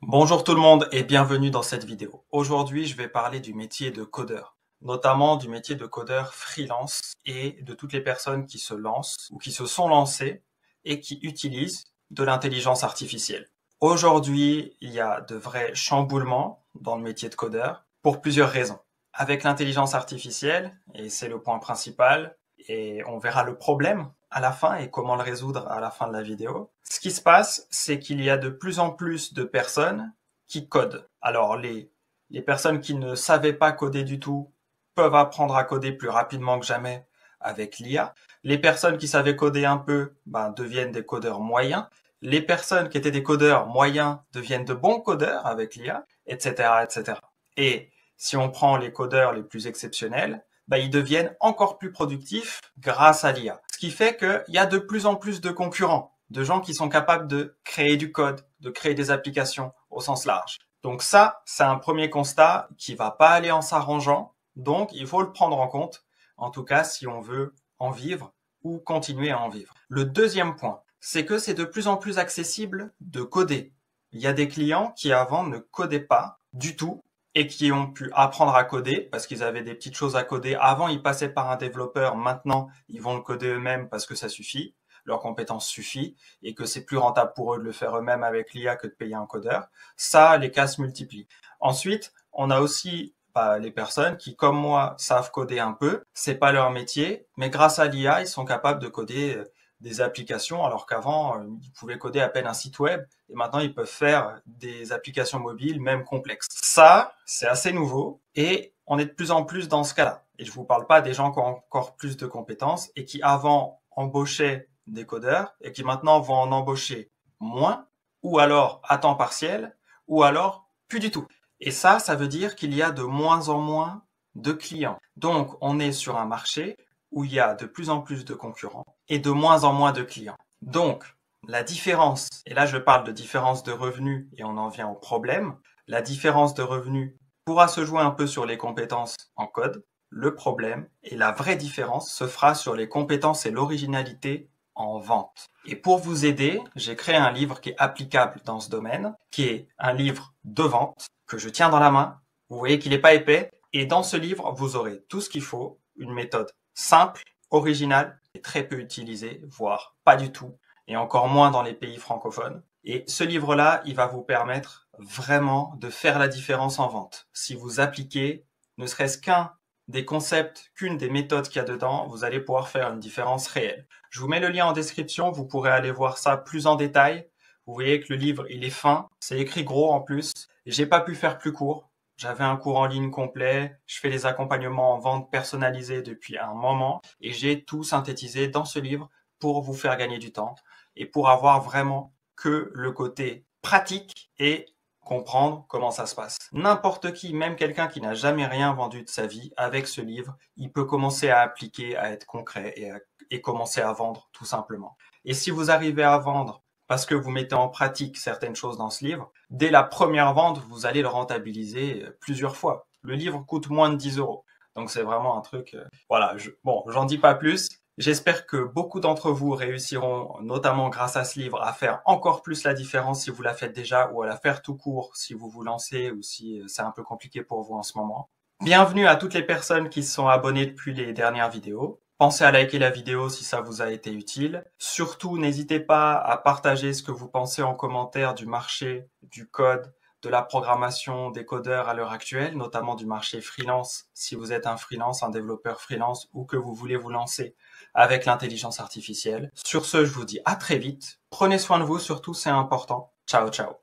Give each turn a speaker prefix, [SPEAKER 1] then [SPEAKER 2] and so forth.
[SPEAKER 1] Bonjour tout le monde et bienvenue dans cette vidéo. Aujourd'hui, je vais parler du métier de codeur, notamment du métier de codeur freelance et de toutes les personnes qui se lancent ou qui se sont lancées et qui utilisent de l'intelligence artificielle. Aujourd'hui, il y a de vrais chamboulements dans le métier de codeur pour plusieurs raisons. Avec l'intelligence artificielle, et c'est le point principal, et on verra le problème à la fin et comment le résoudre à la fin de la vidéo. Ce qui se passe, c'est qu'il y a de plus en plus de personnes qui codent. Alors, les personnes qui ne savaient pas coder du tout peuvent apprendre à coder plus rapidement que jamais avec l'IA. Les personnes qui savaient coder un peu deviennent des codeurs moyens. Les personnes qui étaient des codeurs moyens deviennent de bons codeurs avec l'IA, etc., etc. Et si on prend les codeurs les plus exceptionnels, ils deviennent encore plus productifs grâce à l'IA. Ce qui fait qu'il y a de plus en plus de concurrents, de gens qui sont capables de créer du code, de créer des applications au sens large. Donc ça, c'est un premier constat qui va pas aller en s'arrangeant, donc il faut le prendre en compte, en tout cas si on veut en vivre ou continuer à en vivre. Le deuxième point, c'est que c'est de plus en plus accessible de coder. Il y a des clients qui avant ne codaient pas du tout et qui ont pu apprendre à coder parce qu'ils avaient des petites choses à coder. Avant, ils passaient par un développeur. Maintenant, ils vont le coder eux-mêmes parce que ça suffit. Leur compétence suffit et que c'est plus rentable pour eux de le faire eux-mêmes avec l'IA que de payer un codeur. Ça, les cas se multiplient. Ensuite, on a aussi les personnes qui, comme moi, savent coder un peu. C'est pas leur métier, mais grâce à l'IA, ils sont capables de coder des applications, alors qu'avant, ils pouvaient coder à peine un site web, et maintenant, ils peuvent faire des applications mobiles, même complexes. Ça, c'est assez nouveau, et on est de plus en plus dans ce cas-là. Et je vous parle pas des gens qui ont encore plus de compétences, et qui avant embauchaient des codeurs, et qui maintenant vont en embaucher moins, ou alors à temps partiel, ou alors plus du tout. Et ça veut dire qu'il y a de moins en moins de clients. Donc, on est sur un marché où il y a de plus en plus de concurrents et de moins en moins de clients. Donc, la différence, et là je parle de différence de revenus et on en vient au problème, la différence de revenus pourra se jouer un peu sur les compétences en code. Le problème et la vraie différence se fera sur les compétences et l'originalité en vente. Et pour vous aider, j'ai créé un livre qui est applicable dans ce domaine, qui est un livre de vente que je tiens dans la main. Vous voyez qu'il n'est pas épais. Et dans ce livre, vous aurez tout ce qu'il faut, une méthode simple, originale et très peu utilisée, voire pas du tout, et encore moins dans les pays francophones. Et ce livre-là, il va vous permettre vraiment de faire la différence en vente. Si vous appliquez ne serait-ce qu'un des concepts, qu'une des méthodes qu'il y a dedans, vous allez pouvoir faire une différence réelle. Je vous mets le lien en description, vous pourrez aller voir ça plus en détail. Vous voyez que le livre, il est fin, c'est écrit gros en plus. J'ai pas pu faire plus court. J'avais un cours en ligne complet, je fais des accompagnements en vente personnalisés depuis un moment et j'ai tout synthétisé dans ce livre pour vous faire gagner du temps et pour avoir vraiment que le côté pratique et comprendre comment ça se passe. N'importe qui, même quelqu'un qui n'a jamais rien vendu de sa vie, avec ce livre, il peut commencer à appliquer, à être concret et commencer à vendre tout simplement. Et si vous arrivez à vendre parce que vous mettez en pratique certaines choses dans ce livre, dès la première vente, vous allez le rentabiliser plusieurs fois. Le livre coûte moins de 10 euros. Donc c'est vraiment un truc... voilà, j'en dis pas plus. J'espère que beaucoup d'entre vous réussiront, notamment grâce à ce livre, à faire encore plus la différence si vous la faites déjà ou à la faire tout court si vous vous lancez ou si c'est un peu compliqué pour vous en ce moment. Bienvenue à toutes les personnes qui se sont abonnées depuis les dernières vidéos. Pensez à liker la vidéo si ça vous a été utile. Surtout, n'hésitez pas à partager ce que vous pensez en commentaire du marché, du code, de la programmation des codeurs à l'heure actuelle, notamment du marché freelance, si vous êtes un freelance, un développeur freelance ou que vous voulez vous lancer avec l'intelligence artificielle. Sur ce, je vous dis à très vite. Prenez soin de vous, surtout, c'est important. Ciao, ciao.